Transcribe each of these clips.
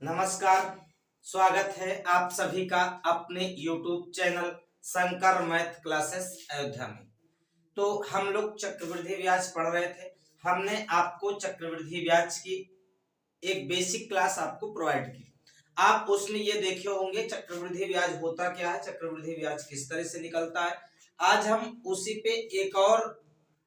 नमस्कार। स्वागत है आप सभी का अपने YouTube channel Shankar math classes Ayodhya में। तो हम लोग चक्रवृद्धि ब्याज पढ़ रहे थे। हमने आपको चक्रवृद्धि ब्याज की एक बेसिक क्लास आपको प्रोवाइड की। आप उसमें ये देखे होंगे चक्रवृद्धि ब्याज होता क्या है, चक्रवृद्धि ब्याज किस तरह से निकलता है। आज हम उसी पे एक और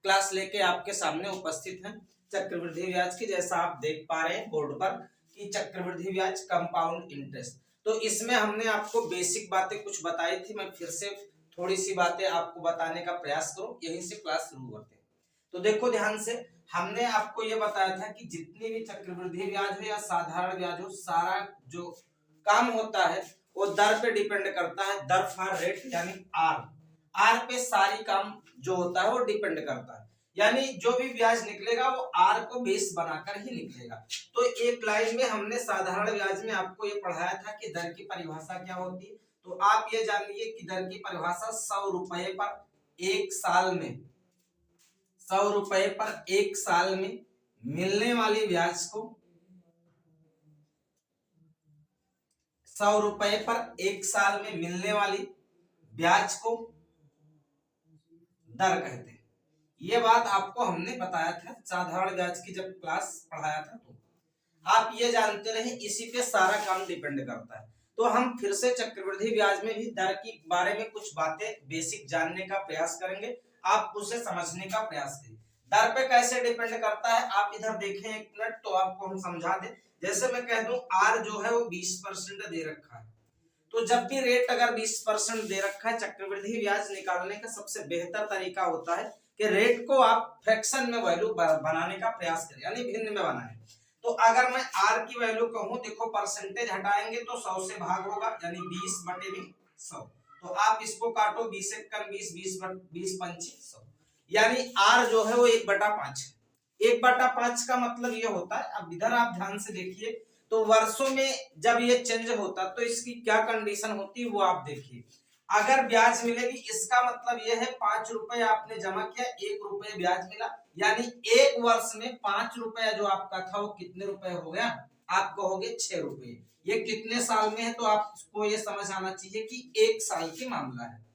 क्लास लेके आपके सामने उपस्थित हैं चक्रवृद्धि ब्याज की। जैसा आप देख पा रहे हैं बोर्ड पर कि चक्रवृद्धि ब्याज कंपाउंड इंटरेस्ट। तो इसमें हमने आपको बेसिक बातें कुछ बताई थी। मैं फिर से थोड़ी सी बातें आपको बताने का प्रयास करूं, यहीं से क्लास शुरू करते हैं। तो देखो ध्यान से, हमने आपको ये बताया था कि जितनी भी चक्रवृद्धि ब्याज हो या साधारण ब्याज हो, सारा जो काम होता है वो दर पे डिपेंड करता है। दर फॉर रेट यानी आर, आर पे सारी काम जो होता है वो डिपेंड करता है। यानी जो भी ब्याज निकलेगा वो आर को बेस बनाकर ही निकलेगा। तो एक लाइन में हमने साधारण ब्याज में आपको ये पढ़ाया था कि दर की परिभाषा क्या होती है। तो आप ये जानिए कि दर की परिभाषा 100 रुपए पर एक साल में, 100 रुपए पर एक साल में मिलने वाली ब्याज को, 100 रुपए पर एक साल में मिलने वाली ब्याज को दर कहते हैं। ये बात आपको हमने बताया था साधारण ब्याज की जब क्लास पढ़ाया था। तो आप ये जानते रहे इसी पे सारा काम डिपेंड करता है। तो हम फिर से चक्रवृद्धि ब्याज में भी दर के बारे में कुछ बातें बेसिक जानने का प्रयास करेंगे, आप उसे समझने का प्रयास करें। दर पे कैसे डिपेंड करता है आप इधर देखें एक मिनट, तो आपको हम समझा दें। जैसे मैं कह दूं आर जो है वो 20% दे रखा है, तो जब भी रेट अगर 20% दे रखा है, चक्रवृद्धि ब्याज निकालने का सबसे बेहतर तरीका होता है कि रेट को आप फ्रैक्शन में वैल्यू बनाने का प्रयास करें, यानी भिन्न में बनाएं। तो अगर मैं आर की वैल्यू कहूं, देखो परसेंटेज हटाएंगे तो 100 से भाग होगा, यानी 20 बटे में 100। तो आप इसको काटो, 20 एकम 20, 20 पंची 100, यानी आर जो है वो 1/5 है। 1/5 का मतलब ये होता है, अब इधर आप ध्यान से देखिए, तो वर्षों में जब ये चेंज होता तो इसकी क्या कंडीशन होती है वो आप देखिए। अगर ब्याज मिलेगी इसका मतलब यह है 5 रुपए आपने जमा किया, 1 रुपए ब्याज मिला, यानी एक वर्ष में 5 रुपया जो आपका था वो कितने रुपए हो गया, आप कहोगे 6 रुपए। ये कितने साल में है, तो आपको ये समझ आना चाहिए कि 1 साल की मामला है।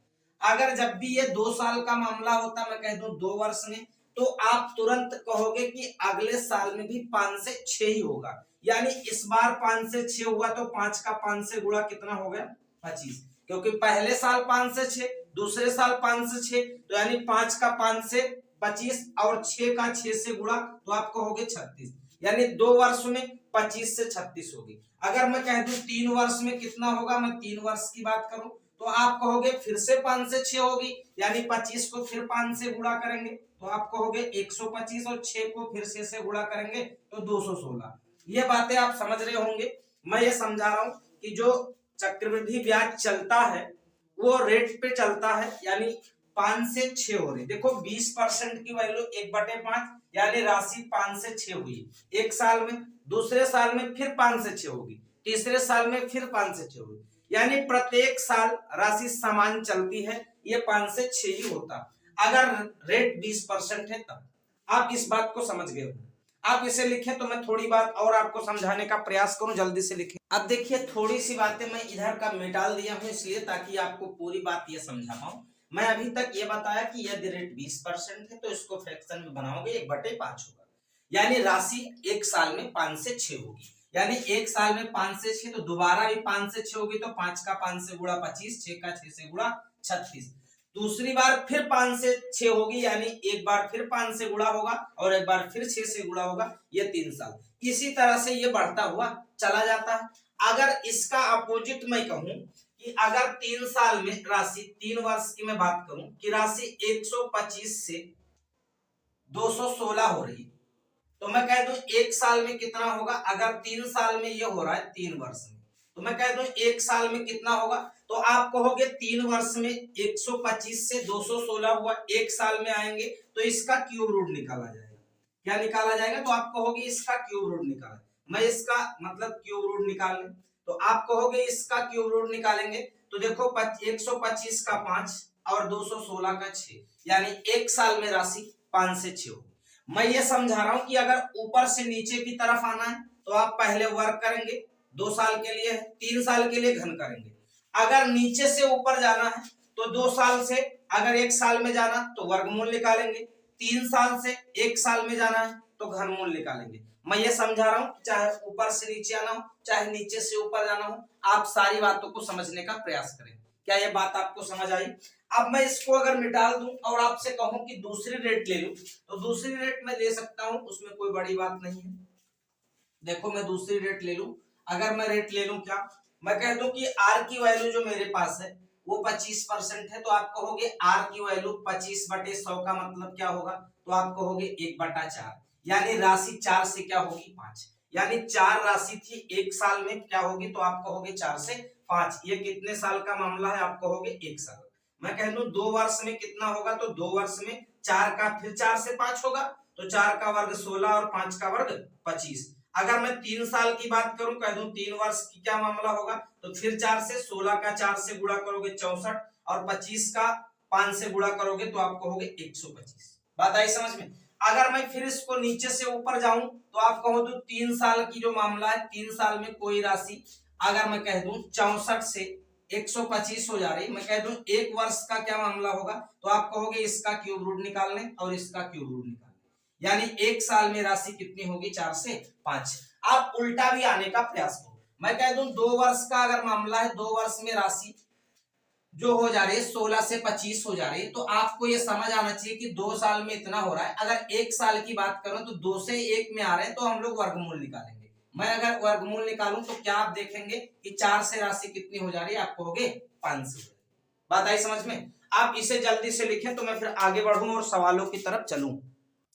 अगर जब भी ये 2 साल का मामला होता, मैं कह दूं 2 वर्ष में, तो आप तुरंत कहोगे कि अगले साल में भी 5 से 6 ही होगा। यानी इस बार 5 से 6 हुआ तो 5 का 5 से गुणा कितना हो गया, 25। क्योंकि पहले साल 5 से 6, दूसरे साल 5 से 6, तो यानी 5 का 5 से 25 और 6 का 6 से गुणा, तो आप कहोगे 36। यानी 2 वर्ष में 25 से 36 होगी। अगर मैं कह दूं 3 वर्ष में कितना होगा, मैं 3 वर्ष की बात करूं, तो आप कहोगे फिर से 5 से 6 होगी, यानी 25 को फिर 5 से गुणा करेंगे तो आप कहोगे 125, और 6 को फिर से गुणा करेंगे तो 216। ये बातें आप समझ रहे होंगे। मैं ये समझा रहा हूं कि जो चक्रवृद्धि ब्याज चलता है वो रेट पे चलता है, यानी 5 से 6 हो रही। देखो 20% की वैल्यू 1/5, यानी राशि 5 से 6 हुई एक साल में, दूसरे साल में फिर 5 से 6 होगी, तीसरे साल में फिर 5 से 6 होगी, यानी प्रत्येक साल राशि समान चलती है, ये 5 से 6 ही होता अगर रेट 20% है तब। आप इस बात को समझ गए हो। आप इसे लिखें तो मैं थोड़ी बात और आपको समझाने का प्रयास करूं, जल्दी से लिखें। अब देखिए थोड़ी सी बातें मैं इधर का मिटाल दिया हूं इसलिए ताकि आपको पूरी बात ये समझा पाऊं। मैं अभी तक ये बताया कि यदि रेट 20% है तो इसको फ्रैक्शन में बनाओगे 1/5 होगा, यानी राशि एक साल में 5 से 6 होगी। यानी एक साल में 5 से 6, तो दोबारा भी 5 से 6 होगी, तो 5 का 5 से गुणा 25, 6 का 6 से गुणा 36। दूसरी बार फिर 5 से 6 होगी, यानी एक बार फिर 5 से गुणा होगा और एक बार फिर 6 से गुणा होगा, ये 3 साल। इसी तरह से ये बढ़ता हुआ चला जाता है। अगर इसका अपोजिट मैं कहूं कि अगर 3 साल में राशि, 3 वर्ष की मैं बात करूं कि राशि 125 से 216 हो रही, तो मैं कह दूं एक साल में कितना होगा। अगर 3 साल में ये हो रहा है 3 वर्ष में, तो मैं कह दूं एक साल में कितना होगा, तो आप कहोगे 3 वर्ष में 125 से 216 हुआ, एक साल में आएंगे तो इसका क्यूब रूट निकाला जाएगा। क्या निकाला जाएगा, तो आप कहोगे इसका क्यूब रूट निकाला। मैं इसका मतलब क्यूब रूट निकाल लें, तो आप कहोगे इसका क्यूब रूट निकालेंगे, तो देखो 125 का 5 और 216 का 6, यानी एक साल में राशि 5 से 6 होगी। मैं ये समझा रहा हूं कि अगर ऊपर से नीचे की तरफ आना है तो आप पहले वर्ग करेंगे, 2 साल के लिए है, 3 साल के लिए घन करेंगे। अगर नीचे से ऊपर जाना है तो 2 साल से अगर 1 साल में जाना तो वर्गमूल निकालेंगे, 3 साल से 1 साल में जाना है तो घनमूल निकालेंगे। मैं ये समझा रहा हूं, चाहे ऊपर से नीचे आना हो चाहे नीचे से ऊपर जाना हो, आप सारी बातों को समझने का प्रयास करें। क्या ये बात आपको समझ आई? अब मैं इसको अगर निकाल दूं और आपसे कहूं कि दूसरी रेट ले लूं तो दूसरी रेट मैं ले सकता हूं, उसमें कोई बड़ी बात नहीं है। देखो मैं दूसरी रेट ले लूं, अगर मैं रेट ले लूं क्या, मैं कह दूं कि आर की वैल्यू जो मेरे पास है वो 25% है, तो आप कहोगे आर की वैल्यू 25/100 का मतलब क्या होगा, तो आप कहोगे 1/4, यानी राशि 4 से क्या होगी 5, यानी 4 राशि थी 1 साल में क्या होगी, तो आप कहोगे 4 से 5। ये कितने साल का मामला है, आप कहोगे 1 साल। मैं कह दूं 2 वर्ष में कितना होगा, तो 2 वर्ष में 4 का फिर 4 से 5 होगा, तो 4 का वर्ग 16 और 5 का वर्ग 25। अगर मैं 3 साल की बात करूं, कह दूं 3 वर्ष की क्या मामला होगा, तो फिर 4 से 16 का 4 से गुणा करोगे 64 और 25 का 5 से गुणा करोगे तो आप कहोगे 125। बात आई समझ में? अगर मैं फिर इसको नीचे से ऊपर जाऊं तो आप कहो तो 3 साल की जो मामला है, 3 साल में कोई राशि अगर मैं कह दूं 64 से 125 हो जा रही, मैं कह दूं 1 वर्ष का क्या मामला होगा, तो आप कहोगे इसका क्यूब रूट निकाल लें और इसका क्यूब रूट निकाल लें, यानी 1 साल में राशि कितनी होगी, 4 से 5। आप उल्टा भी आने का प्रयास करो, मैं कह दूं 2 वर्ष का अगर मामला है, 2 वर्ष में राशि जो हो जा रही है 16 से 25 हो जा रही है, तो आपको ये समझ आना चाहिए कि 2 साल में इतना हो रहा है। अगर 1 साल की बात करूं तो 2 से 1 में आ रहे हैं, तो हम लोग वर्गमूल निकालेंगे। मैं अगर वर्गमूल निकालूं तो क्या आप देखेंगे कि 4 से राशि कितनी हो जा रही है, आप कहोगे 5 से। बात आई समझ में? आप इसे जल्दी से लिखें तो मैं फिर आगे बढ़ूं और सवालों की तरफ चलूं।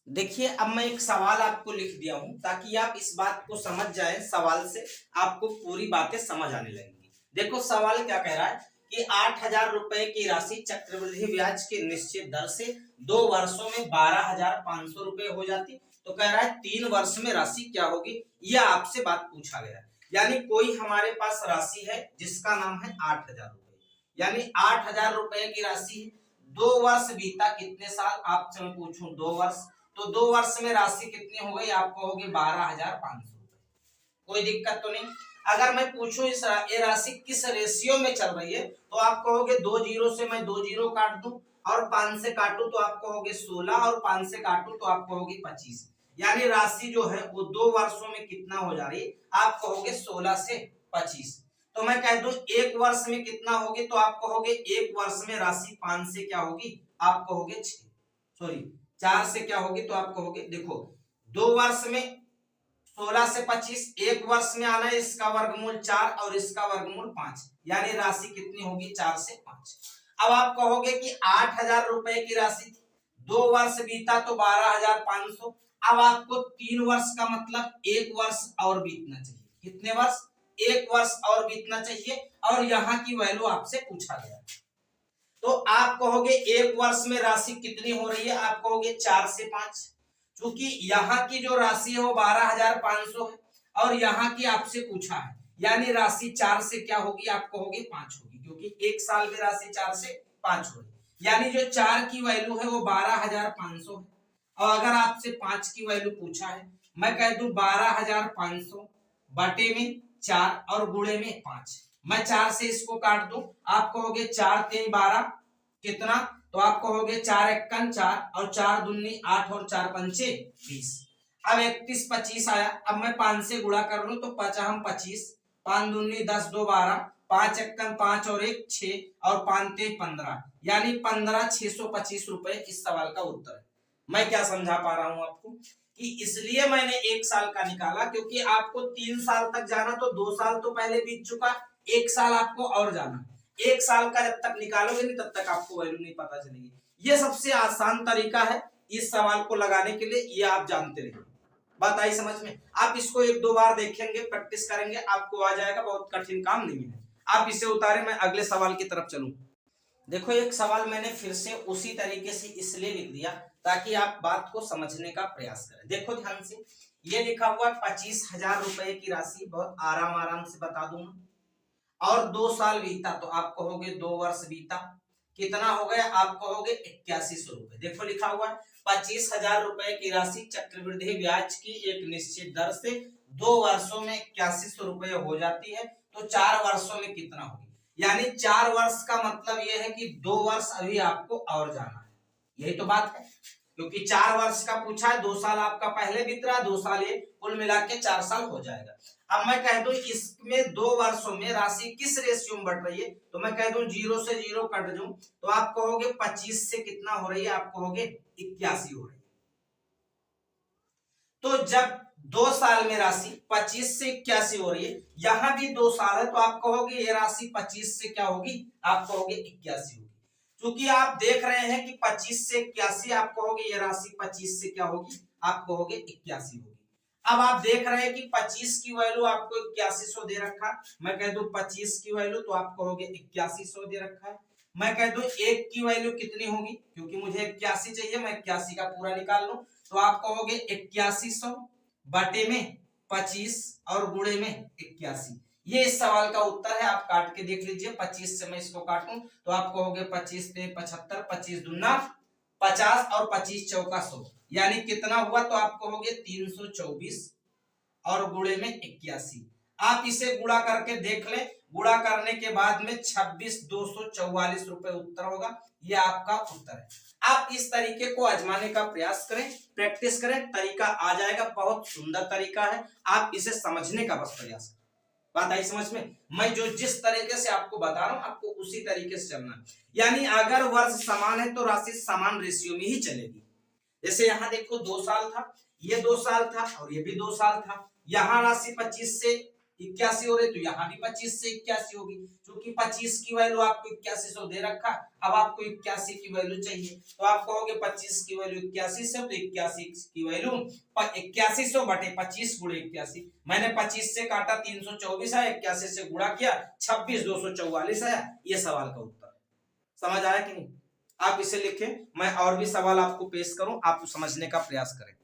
देखिए अब मैं एक सवाल आपको लिख दिया हूं ताकि आप इस बात को समझ जाएं, सवाल से आपको पूरी बातें समझ आने लगेंगी। देखो सवाल क्या कह रहा है कि 8,000 रुपए की राशि चक्रवृद्धि ब्याज के निश्चित दर से 2 वर्षों में 12,500 रुपए हो जाती, तो कह रहा है 3 वर्ष में राशि क्या होगी, यह आपसे बात पूछा गया। यानी कोई हमारे पास राशि है जिसका नाम है 8,000 रुपए, यानी 8,000 रुपए की राशि है, 2 वर्ष बीता, कितने साल आपसे मैं पूछूं 2 वर्ष, तो 2 वर्ष में राशि कितनी हो गई, आप कहोगे 12,500 रुपए। कोई दिक्कत तो नहीं। अगर मैं पूछूं इस ये राशि किस रेशियो में चल रही है, तो आप कहोगे 2 जीरो से मैं 2 जीरो काट दूं और 5 से काटूं तो आप कहोगे 16 और 5 से काटूं तो आप कहोगे 25, यानी राशि जो है वो 2 वर्षों में कितना हो जा रही है, आप कहोगे 16 से 25। तो मैं कह दूं 1 वर्ष में कितना होगी, तो आप कहोगे 1 वर्ष में राशि 5 से क्या होगी, आप कहोगे 6, सॉरी 4 से क्या होगी, तो आप कहोगे देखो 2 वर्ष में 16 से 25, 1 वर्ष में आना है, इसका वर्गमूल 4 और इसका वर्गमूल 5, यानी राशि कितनी होगी 4 से 5। अब आप कहोगे कि 8,000 रुपए की राशि थी, 2 वर्ष बीता तो 12,500, अब आपको 3 वर्ष का मतलब 1 वर्ष और बीतना चाहिए, कितने वर्ष, 1 वर्ष और बीतना चाहिए, और यहाँ की वैल्यू आपसे पूछा गया। तो आप कहोगे 1 वर्ष में राशि कितनी हो रही है, आप कहोगे 4 से 5, क्योंकि यहाँ की जो राशि है वो 12,500 है और यहाँ की आपसे पूछा है, यानी राशि 4 से क्या होगी, आप कहोगे 5 होगी, क्योंकि 1 साल में राशि 4 से 5 हो रही, यानी जो 4 की वैल्यू है वो 12,500 है, और अगर आपसे 5 की वैल्यू पूछा है, मैं कह दूं 12,500 बटे में 4 और गुणे में 5, मैं 4 से इसको काट दूं, आप कहोगे 4 3 12 कितना, तो आप कहोगे 4 एकन 4 और 4 दूनी 8 और 4 पंचे 20। अब 31 25 आया, अब मैं 5 से गुणा कर लूं तो 5 हम 25, 5 दूनी 10 2 12, 5 एकन 5 और 1 6 और 5 3 15, यानी 15,625 रुपए इस सवाल का उत्तर है। मैं क्या समझा पा रहा हूं आपको कि इसलिए मैंने 1 साल का निकाला, क्योंकि आपको 3 साल तक जाना तो 2 साल तो पहले बीत चुका, 1 साल आपको और जाना, 1 साल का जब तक निकालोगे नहीं तब तक आपको वैल्यू नहीं पता चलेगी। ये सबसे आसान तरीका है इस सवाल को लगाने के लिए, ये आप जानते रहिए। बात आई समझ में? आप इसको 1-2 बार देखेंगे, प्रैक्टिस करेंगे, आपको आ जाएगा, बहुत कठिन काम नहीं है। आप इसे उतारे, मैं अगले सवाल की तरफ चलूं। देखो एक सवाल मैंने फिर से उसी तरीके से इसलिए लिख दिया ताकि आप बात को समझने का प्रयास करें। देखो ध्यान से, ये लिखा हुआ 25,000 रुपए की राशि, बहुत आराम से बता दूंगा, और 2 साल बीता तो आप कहोगे 2 वर्ष बीता, कितना हो गया, आप कहोगे 8100 रुपए। देखो लिखा हुआ है 25,000 रुपए की राशि चक्रवृद्धि ब्याज की एक निश्चित दर से 2 वर्षों में 8100 रुपए हो जाती है, तो 4 वर्षों में कितना होगी। यानी 4 वर्ष का मतलब यह है कि 2 वर्ष अभी आपको और जाना है, यही तो बात है, क्योंकि 4 वर्ष का पूछा है, 2 साल आपका पहले बीत रहा, 2 साल ये कुल मिला के 4 साल हो जाएगा। अब मैं कह दूं इसमें 2 वर्षों में राशि किस रेशियो में बढ़ रही है, तो मैं कह दूं 0 से 0 कट दूं तो आप कहोगे 25 से कितना हो रही है, आप कहोगे 81 हो रही है। तो जब 2 साल में राशि 25 से 81 हो रही है, यहां भी 2 साल है, तो आप कहोगे ये राशि 25 से क्या होगी, आप कहोगे 81 होगी। क्योंकि आप देख रहे हैं कि 25 से 81, आप कहोगे ये राशि 25 से क्या होगी, आप कहोगे 81 होगी। अब आप देख रहे हैं कि 25 की वैल्यू आपको 8100 दे रखा, मैं कह दूं 25 की वैल्यू तो आप कहोगे 8100 दे रखा है। मैं कह दूं 1 की वैल्यू कितनी होगी, क्योंकि मुझे 81 चाहिए, मैं 81 का पूरा निकाल लूं, तो आप कहोगे 8100 बटे में 25 और गुणे में 81। ये इस सवाल का उत्तर है, आप काट के देख लीजिए। 25 से मैं इसको काटूं तो आप कहोगे 25 पे 75, 25 दूना 50 और 25 चौका 100, यानी कितना हुआ, तो आप कहोगे 324 और गुणे में 81। आप इसे गुणा करके देख लें, गुणा करने के बाद में 26,244 रुपए उत्तर होगा, ये आपका उत्तर है। आप इस तरीके को आजमाने का प्रयास करें, प्रैक्टिस करें, तरीका आ जाएगा, बहुत सुंदर तरीका है, आप इसे समझने का बस प्रयास करें। बात आई समझ में, मैं जो जिस तरीके से आपको बता रहा हूं आपको उसी तरीके से चलना है। यानी अगर वर्ष समान है तो राशि समान रेशियो में ही चलेगी। जैसे यहाँ देखो 2 साल था, ये 2 साल था और ये भी 2 साल था, यहाँ राशि 25 से 81 हो रही, तो यहाँ भी 25 से 81 होगी। क्योंकि 25 की वैल्यू आपको 8100 दे रखा, अब आपको 81 की वैल्यू चाहिए, तो आप कहोगे 25 की वैल्यू 81 से, तो 81 की वैल्यू 8100 बटे 25 गुणे 81, मैंने 25 से काटा 324 आया, 81 से गुणा किया 26,244 आया, ये सवाल का उत्तर है। समझ आया कि नहीं? आप इसे लिखें, मैं और भी सवाल आपको पेश करूं, आप समझने का प्रयास करें।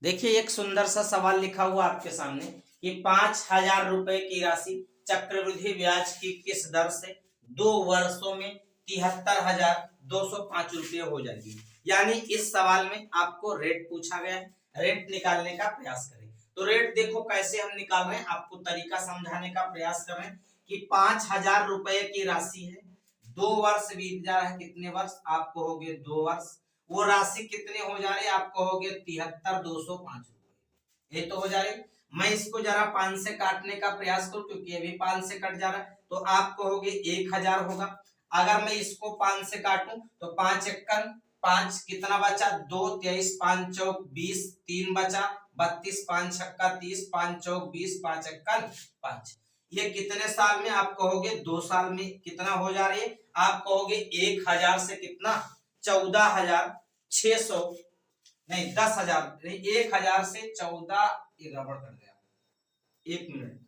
देखिए एक सुंदर सा सवाल लिखा हुआ आपके सामने कि 5,000 रुपए की राशि चक्रवृद्धि ब्याज की किस दर से 2 वर्षों में 73,205 रुपये हो जाएगी। यानी इस सवाल में आपको रेट पूछा गया है, रेट निकालने का प्रयास करें। तो रेट देखो कैसे हम निकाल रहे हैं, आपको तरीका समझाने का प्रयास कर रहे हैं कि 5,000 रुपए की राशि है, 2 वर्ष बीत जा रहा है, कितने वर्ष, आप कहोगे 2 वर्ष, वो राशि कितने हो जा रहे हैं, आप कहोगे 73,205 रुपए, ये तो हो जा रही। मैं इसको जरा 5 से काटने का प्रयास करूं, क्योंकि ये भी 5 से कट जा रहा है, तो आप कहोगे 1000 होगा। अगर मैं इसको 5 से काटूं तो 5 एकन 5 कितना बचा, 2 23 5 चौक 20, 3 बचा 32, 5 छक्का 30, 5 चौक 20, 5 एकन 5। ये कितने साल में, आप कहोगे 2 साल में कितना हो जा रही है, आप कहोगे 1000 से कितना 14,600 नहीं 10,000 नहीं 1000 से 14, ये गड़बड़ कर गया, 1 मिनट।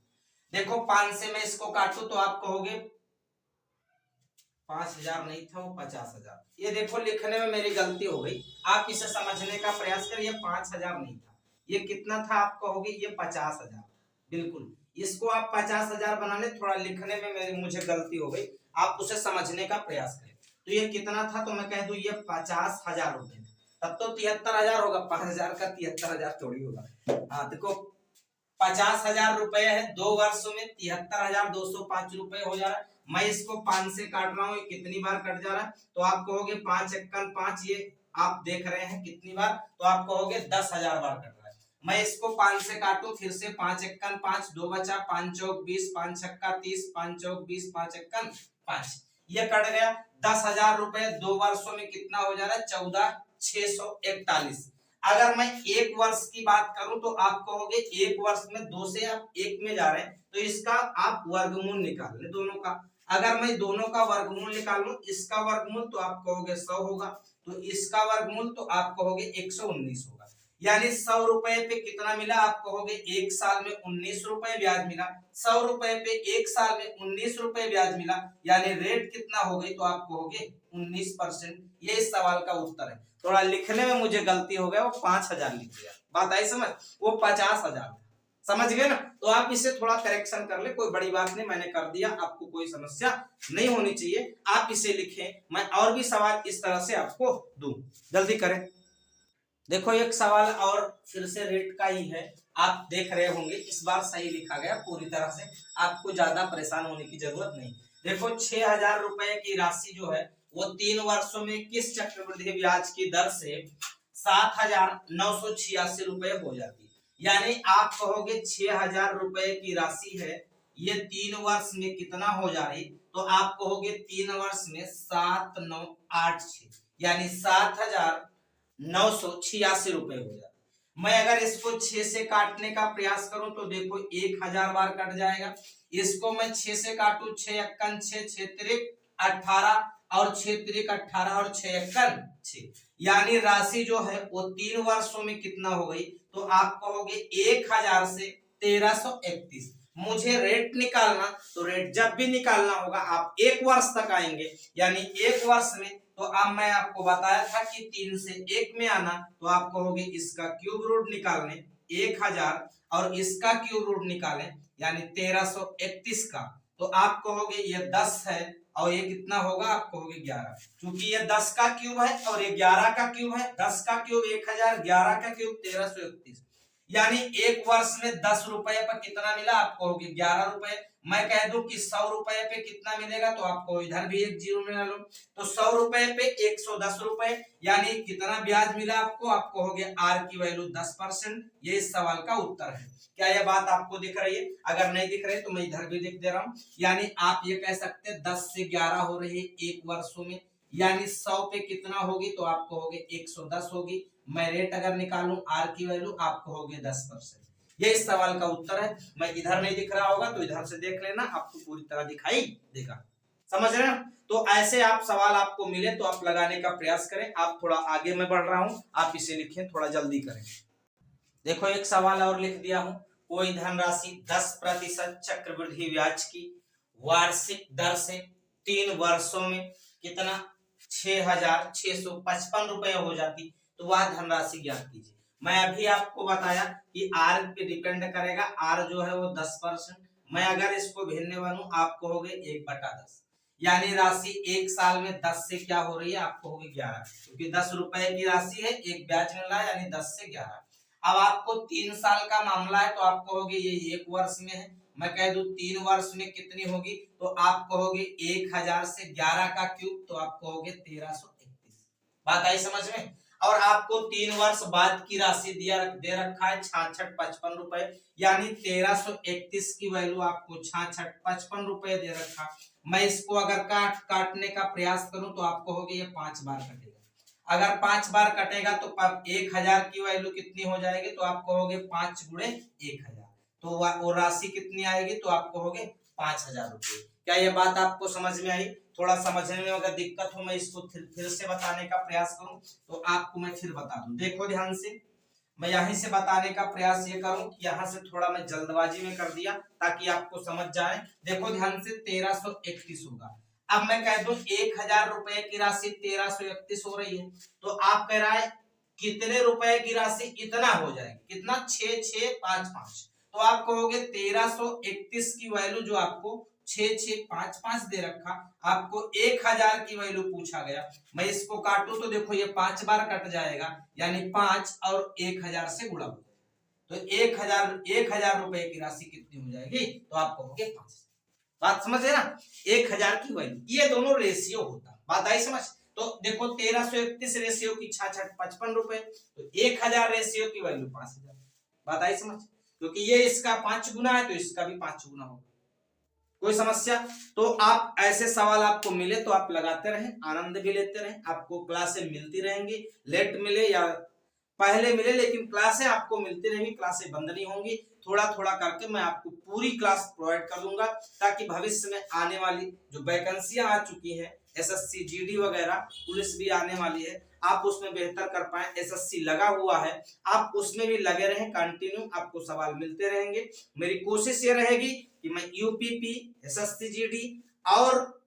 देखो 5 से मैं इसको काटू तो आप कहोगे 5,000 नहीं था, वो 50,000। ये देखो लिखने में मेरी गलती हो गई, आप इसे समझने का प्रयास करिए। 5,000 नहीं था, ये कितना था, आप कहोगे ये 50,000। बिल्कुल इसको आप 50,000 बनाने, थोड़ा लिखने में मुझे गलती हो गई, आप उसे समझने का प्रयास करें। तो ये कितना था, तो मैं कह दूं ये 50,000 रुपए, तब तो 73,000 होगा, 5,000 का 73,000 थोड़ी होगा। हाँ देखो 50,000 रुपए है, 2 वर्षों में 73,205 रुपए हो जा रहा है। मैं इसको 5 से काट रहा हूँ, ये कितनी बार कट जा रहा है, तो आप कहोगे 5 एकन 5, ये आप देख रहे हैं कितनी बार, तो आप कहोगे 10,000 बार कट रहा है। मैं इसको 5 से काटूं, फिर से 5 एकन 5, 2 बचा 5 चौक 20, 5 छक्का 30, 5 चौक 20, 5 एकन 5, ये कट गया। 10,000 रुपए 2 वर्षों में कितना हो जा रहा है, 14,641। अगर मैं 1 वर्ष की बात करूं तो आप कहोगे 1 वर्ष में 2 से आप 1 में जा रहे हैं, तो इसका आप वर्गमूल निकाल ले दोनों का। अगर मैं दोनों का वर्गमूल निकाल लूं, इसका वर्गमूल तो आप कहोगे 100 होगा, तो इसका वर्गमूल तो आप कहोगे 119 होगा। यानी 100 रुपए पे कितना मिला, आप कहोगे 1 साल में 19 रुपए ब्याज मिला। 100 रुपए पे 1 साल में 19 रुपए ब्याज मिला, यानी रेट कितना हो गई, तो आप कहोगे 19%। ये इस सवाल का उत्तर है। थोड़ा लिखने में मुझे गलती हो गया, वो 5,000 लिख दिया, बात आई समझ, वो 50,000 समझ गए ना। तो आप इसे थोड़ा करेक्शन कर ले, कोई बड़ी बात नहीं, मैंने कर दिया, आपको कोई समस्या नहीं होनी चाहिए। आप इसे लिखें, मैं और भी सवाल इस तरह से आपको दूं, जल्दी करें। देखो एक सवाल और फिर से रेट का ही है, आप देख रहे होंगे इस बार सही लिखा गया पूरी तरह से, आपको ज्यादा परेशान होने की जरूरत नहीं। देखो 6,000 रुपए की राशि जो है वो 3 वर्षों में किस चक्रवृद्धि ब्याज की दर से 7,986 रुपए हो जाती है। यानी आप कहोगे 6,000 रुपए की राशि है, ये 3 वर्ष में कितना हो जा रही, तो आप कहोगे 3 वर्ष में 7,986 यानी 7,986 रुपए हो जाते। मैं अगर इसको 6 से काटने का प्रयास करूं तो देखो 1,000 बार कट जाएगा। इसको मैं 6 से काटू, 6 एक्कन 6, 6 त्रिक 18 और 6 त्रिक 18 और 6 एक्कन 6, यानी राशि जो है वो 3 वर्षों में कितना हो गई, तो आप कहोगे 1,000 से 1,331। मुझे रेट निकालना, तो रेट जब भी निकालना होगा आप 1 वर्ष तक आएंगे, यानी 1 वर्ष में। तो अब मैं आपको बताया था कि 3 से 1 में आना, तो आप कहोगे इसका क्यूब रूट निकालने 1,000 और इसका क्यूब रूट निकालें यानी 1,331 का, तो आप कहोगे ये 10 है और ये कितना होगा, आप कहोगे 11, क्योंकि ये 10 का क्यूब है और ये 11 का क्यूब है। 10 का क्यूब 1,000, 11 का क्यूब 1,331, यानी 1 वर्ष में 10 रुपए पर कितना मिला, आप कहोगे 11 रुपए। मैं कह दूं कि 100 रुपए पे कितना मिलेगा, तो आपको इधर भी एक जीरो मिला लो, तो 100 रुपए पे 110 रुपए, यानी कितना ब्याज मिला आपको, आप कहोगे आर की वैल्यू 10%। ये इस सवाल का उत्तर है। क्या यह बात आपको दिख रही है? अगर नहीं दिख रही तो मैं इधर भी लिख दे रहा हूं, यानी आप ये कह सकते हैं 10 से 11 हो रही है 1 वर्षों में, यानी 100 पे कितना होगी, तो आप कहोगे 110 होगी। मैं रेट अगर निकालूं आर की वैल्यू, आप कहोगे 10%। ये इस सवाल का उत्तर है। मैं इधर नहीं दिख रहा होगा तो इधर से देख लेना, आपको पूरी तरह दिखाई देगा। समझ रहे हैं? तो ऐसे आप सवाल आपको मिले तो आप लगाने का प्रयास करें। आप थोड़ा आगे मैं बढ़ रहा हूं, आप इसे लिखें, थोड़ा जल्दी करें। देखो एक सवाल और लिख दिया हूं, कोई धनराशि 10% चक्रवृद्धि ब्याज की वार्षिक दर से 3 वर्षों में कितना 6,655 रुपए हो जाती, तो वह धनराशि ज्ञात कीजिए। मैं अभी आपको बताया कि आर पे डिपेंड करेगा, आर जो है वो 10%। मैं अगर इसको भिन्न बनूं, आप कहोगे 1/10, यानी राशि 1 साल में 10 से क्या हो रही है, आप कहोगे 11, क्योंकि 10 रुपए की राशि है, एक ब्याज मिल रहा है, यानी 10 से 11। अब आपको 3 साल का मामला है, तो आप कहोगे ये 1 वर्ष में है। मैं कह दूं 3 वर्ष में कितनी होगी, तो आप कहोगे 1,000 से 11 का क्यूब, तो आप कहोगे 1,331। बात आई समझ में? और आपको 3 वर्ष बाद की राशि दे रखा है 6655 रुपए, यानी 1,331 की वैल्यू आपको 6655 रुपए दे रखा। मैं इसको अगर काटने का प्रयास करूं तो आप कहोगे ये 5 बार कटेगा। अगर 5 बार कटेगा तो 1,000 की वैल्यू कितनी हो जाएगी, तो आप कहोगे 5 गुणे 1,000, तो वो राशि कितनी आएगी, तो आप कहोगे 5,000 रुपये। क्या ये बात आपको समझ में आई? थोड़ा समझने में अगर दिक्कत हो, मैं इसको फिर से बताने का प्रयास करूं तो आपको मैं फिर बता दूं। देखो ध्यान से, मैं यहीं से बताने का प्रयास ये करूं कि यहाँ से थोड़ा मैं जल्दबाजी में कर दिया ताकि आपको समझ जाए। देखो ध्यान से, 1,331 होगा। अब मैं कह दूं 1,000 रुपए की राशि 1,331 हो रही है, तो आप कह रहा है कितने रुपए की राशि इतना हो जाएगी, कितना 6,655, तो आप कहोगे 1,331 की वैल्यू जो आपको 6,655 दे रखा, आपको 1,000 की वैल्यू पूछा गया। मैं इसको काटू तो देखो ये 5 बार कट जाएगा, यानी 5 और 1,000 से गुणा हो, तो 1,000 रुपए की राशि कितनी हो जाएगी, तो आप कहोगे 5। बात समझ है ना? 1,000 की वैल्यू, ये दोनों रेशियो होता। बात आई समझ? तो देखो 1,331 रेशियो की 6655 रुपए, तो 1,000 रेशियो की वैल्यू 5,000। बात आई समझ? क्योंकि ये इसका 5 गुना है तो इसका भी 5 गुना होगा। कोई समस्या? तो आप ऐसे सवाल आपको मिले तो आप लगाते रहें, आनंद भी लेते रहें। आपको क्लासें मिलती रहेंगी, लेट मिले या पहले मिले, लेकिन क्लासें आपको मिलती रहेंगी, क्लासें बंद नहीं होंगी। थोड़ा थोड़ा करके मैं आपको पूरी क्लास प्रोवाइड कर दूंगा, ताकि भविष्य में आने वाली जो वैकेंसियां आ चुकी हैं, एसएससी जीडी वगैरह, पुलिस भी आने वाली है, आप उसमें बेहतर कर पाए। एसएससी लगा हुआ है, आप उसमें भी लगे रहें, कंटिन्यू आपको सवाल मिलते रहेंगे। मेरी कोशिश ये रहेगी कि मैं यूपीपी, एसएससी जीडी और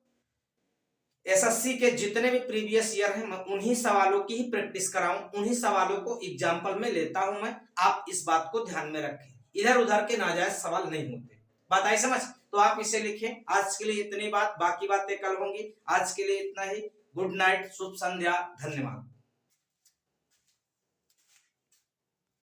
एसएससी के जितने भी प्रीवियस ईयर हैं, मैं उन्हीं सवालों की ही प्रैक्टिस कराऊं, उन्हीं सवालों को एग्जाम्पल में लेता हूं मैं। आप इस बात को ध्यान में रखें, इधर उधर के नाजायज सवाल नहीं होते। बात आई समझ? तो आप इसे लिखें। आज के लिए इतनी बात, बाकी बातें कल होंगी। आज के लिए इतना ही। गुड नाइट, शुभ संध्या, धन्यवाद।